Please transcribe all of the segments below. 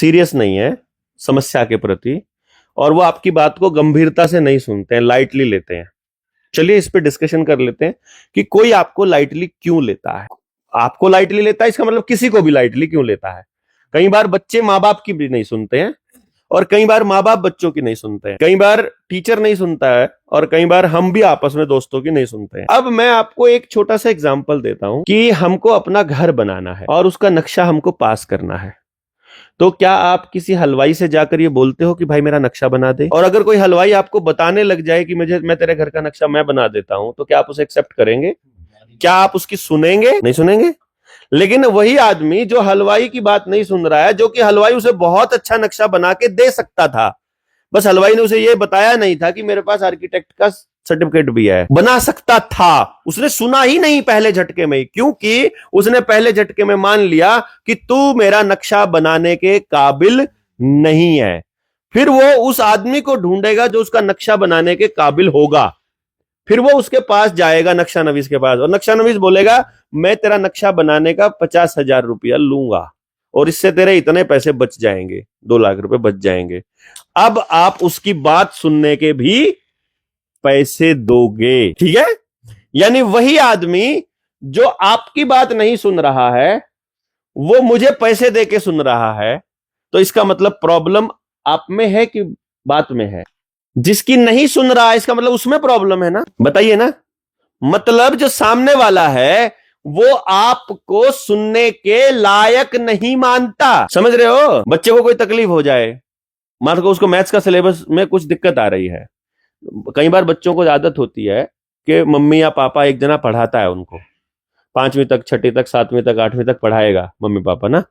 Serious नहीं है समस्या के प्रति और वो आपकी बात को गंभीरता से नहीं सुनते हैं, लाइटली लेते हैं। चलिए इस पे डिस्कशन कर लेते हैं कि कोई आपको लाइटली क्यों लेता है। आपको लाइटली लेता है इसका मतलब किसी को भी लाइटली क्यों लेता है। कई बार बच्चे माँ बाप की भी नहीं सुनते हैं और कई बार माँ बाप बच्चों की नहीं सुनते हैं, कई बार टीचर नहीं सुनता है और कई बार हम भी आपस में दोस्तों की नहीं सुनते हैं। अब मैं आपको एक छोटा सा एग्जांपल देता हूं कि हमको अपना घर बनाना है और उसका नक्शा हमको पास करना है। तो क्या आप किसी हलवाई से जाकर ये बोलते हो कि भाई मेरा नक्शा बना दे? और अगर कोई हलवाई आपको बताने लग जाए कि मैं तेरे घर का नक्शा मैं बना देता हूं, तो क्या आप उसे एक्सेप्ट करेंगे? क्या आप उसकी सुनेंगे? नहीं सुनेंगे। लेकिन वही आदमी जो हलवाई की बात नहीं सुन रहा है, जो कि हलवाई उसे बहुत अच्छा नक्शा बना के दे सकता था, बस हलवाई ने उसे यह बताया नहीं था कि मेरे पास आर्किटेक्ट का सर्टिफिकेट भी है, बना सकता था, उसने सुना ही नहीं पहले झटके में, क्योंकि उसने पहले झटके में मान लिया कि तू मेरा नक्शा बनाने के काबिल नहीं है। फिर वो उस आदमी को ढूंढेगा जो उसका नक्शा बनाने के काबिल होगा, फिर वो उसके पास जाएगा नक्शा नवीस के पास और नक्शा नवीस बोलेगा मैं तेरा नक्शा बनाने का 50,000 रुपया लूंगा और इससे तेरे इतने पैसे बच जाएंगे, 2 लाख रुपए बच जाएंगे। अब आप उसकी बात सुनने के भी पैसे दोगे, ठीक है? यानी वही आदमी जो आपकी बात नहीं सुन रहा है वो मुझे पैसे देके सुन रहा है, तो इसका मतलब प्रॉब्लम आप में है कि बात में है? जिसकी नहीं सुन रहा है इसका मतलब उसमें प्रॉब्लम है ना, बताइए ना। मतलब जो सामने वाला है वो आपको सुनने के लायक नहीं मानता, समझ रहे हो? बच्चे को कोई तकलीफ हो जाए, मान लो उसको मैथ्स का सिलेबस में कुछ दिक्कत आ रही है, कई बार बच्चों को आदत होती है कि मम्मी या पापा एक जना पढ़ाता है उनको, 5वीं तक 6ठी तक 7वीं तक 8वीं तक पढ़ाएगा मम्मी पापा ना,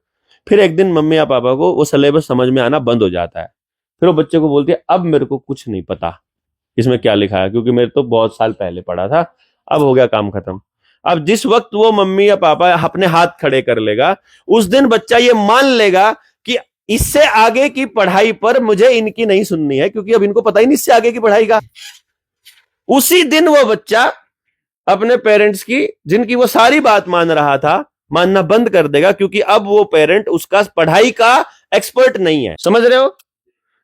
फिर एक दिन मम्मी या पापा को वो सिलेबस समझ में आना बंद हो जाता है, फिर वो बच्चे को बोलती है अब मेरे को कुछ नहीं पता इसमें क्या लिखा है, क्योंकि मेरे तो बहुत साल पहले पढ़ा था, अब हो गया काम खत्म। अब जिस वक्त वो मम्मी या पापा अपने हाथ खड़े कर लेगा, उस दिन बच्चा ये मान लेगा कि इससे आगे की पढ़ाई पर मुझे इनकी नहीं सुननी है, क्योंकि अब इनको पता ही नहीं इससे आगे की पढ़ाई का। उसी दिन वो बच्चा अपने पेरेंट्स की, जिनकी वो सारी बात मान रहा था, मानना बंद कर देगा, क्योंकि अब वो पेरेंट उसका पढ़ाई का एक्सपर्ट नहीं है, समझ रहे हो?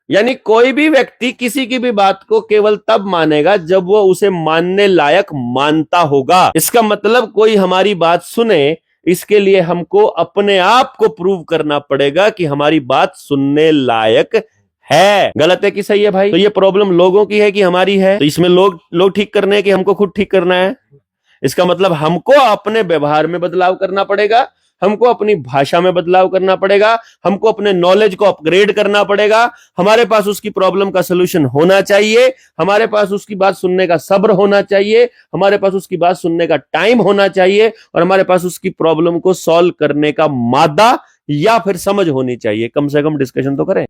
यानी कोई भी व्यक्ति किसी की भी बात को केवल तब मानेगा जब वो उसे मानने लायक मानता होगा। इसका मतलब कोई हमारी बात सुने, इसके लिए हमको अपने आप को प्रूव करना पड़ेगा कि हमारी बात सुनने लायक है। गलत है कि सही है भाई? तो ये प्रॉब्लम लोगों की है कि हमारी है? तो इसमें लोग ठीक करने हैं कि हमको खुद ठीक करना है? इसका मतलब हमको अपने व्यवहार में बदलाव करना पड़ेगा, हमको अपनी भाषा में बदलाव करना पड़ेगा, हमको अपने नॉलेज को अपग्रेड करना पड़ेगा, हमारे पास उसकी प्रॉब्लम का सलूशन होना चाहिए, हमारे पास उसकी बात सुनने का सब्र होना चाहिए, हमारे पास उसकी बात सुनने का टाइम होना चाहिए और हमारे पास उसकी प्रॉब्लम को सॉल्व करने का मादा या फिर समझ होनी चाहिए। कम से कम डिस्कशन तो करें।